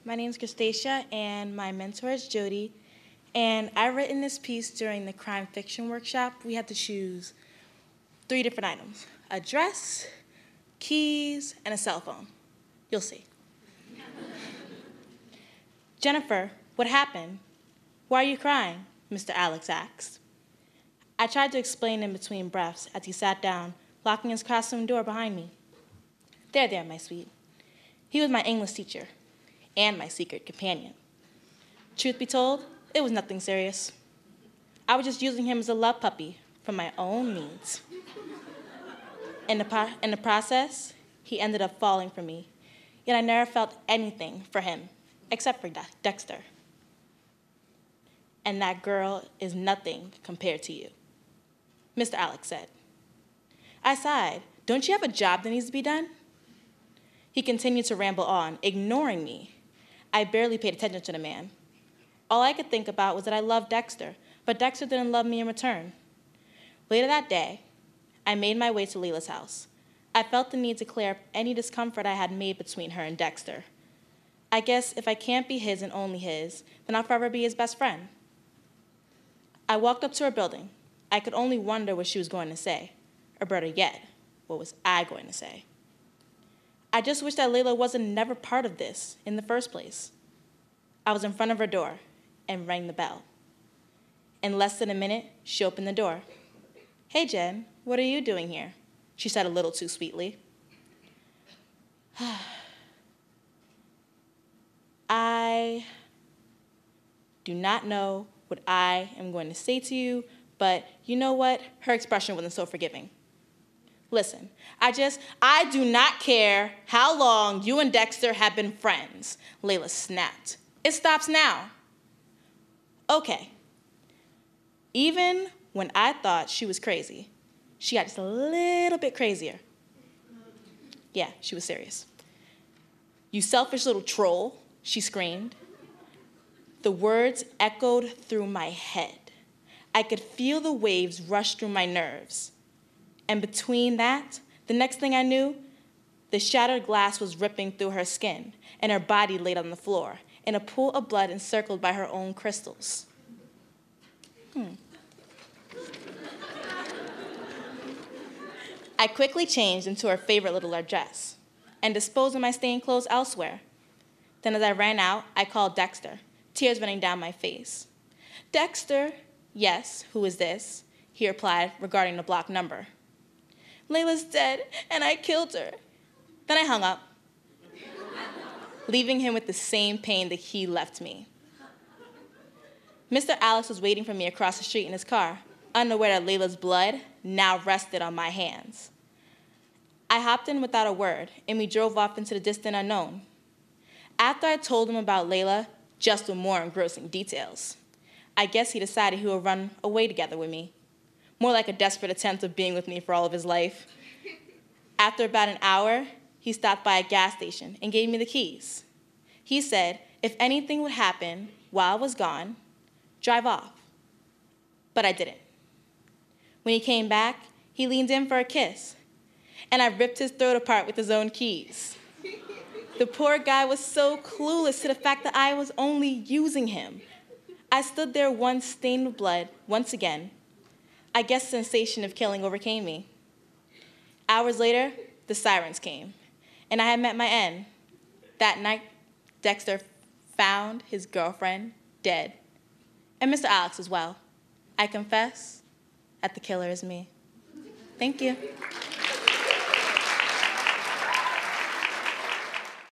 My name is Kristasiah, and my mentor is Jody. And I written this piece during the Crime Fiction Workshop. We had to choose 3 different items: a dress, keys, and a cell phone. You'll see. Jennifer, what happened? Why are you crying? Mr. Alex asked. I tried to explain in between breaths as he sat down, locking his classroom door behind me. There, my sweet. He was my English teacher and my secret companion. Truth be told, it was nothing serious. I was just using him as a love puppy for my own needs. In the process, he ended up falling for me, yet I never felt anything for him, except for Dexter. And that girl is nothing compared to you, Mr. Alex said. I sighed. Don't you have a job that needs to be done? He continued to ramble on, ignoring me. I barely paid attention to the man. All I could think about was that I loved Dexter, but Dexter didn't love me in return. Later that day, I made my way to Layla's house. I felt the need to clear up any discomfort I had made between her and Dexter. I guess if I can't be his and only his, then I'll forever be his best friend. I walked up to her building. I could only wonder what she was going to say, or better yet, what was I going to say? I just wish that Layla wasn't never part of this in the first place. I was in front of her door and rang the bell. In less than a minute, she opened the door. Hey, Jen, what are you doing here? She said a little too sweetly. I do not know what I am going to say to you, but you know what? Her expression wasn't so forgiving. Listen, I do not care how long you and Dexter have been friends, Layla snapped. It stops now. Okay. Even when I thought she was crazy, she got just a little bit crazier. Yeah, she was serious. You selfish little troll, she screamed. The words echoed through my head. I could feel the waves rush through my nerves. And between that, the next thing I knew, the shattered glass was ripping through her skin, and her body laid on the floor, in a pool of blood encircled by her own crystals. I quickly changed into her favorite little dress and disposed of my stained clothes elsewhere. Then as I ran out, I called Dexter, tears running down my face. Dexter, yes, who is this? He replied, regarding the block number. Layla's dead, and I killed her. Then I hung up, leaving him with the same pain that he left me. Mr. Alex was waiting for me across the street in his car, unaware that Layla's blood now rested on my hands. I hopped in without a word, and we drove off into the distant unknown. After I told him about Layla, just with more engrossing details, I guess he decided he would run away together with me, more like a desperate attempt of being with me for all of his life. After about an hour, he stopped by a gas station and gave me the keys. He said if anything would happen while I was gone, drive off. But I didn't. When he came back, he leaned in for a kiss, and I ripped his throat apart with his own keys. The poor guy was so clueless to the fact that I was only using him. I stood there once stained with blood, once again. I guess the sensation of killing overcame me. Hours later, the sirens came, and I had met my end. That night, Dexter found his girlfriend dead, and Mr. Alex as well. I confess that the killer is me. Thank you.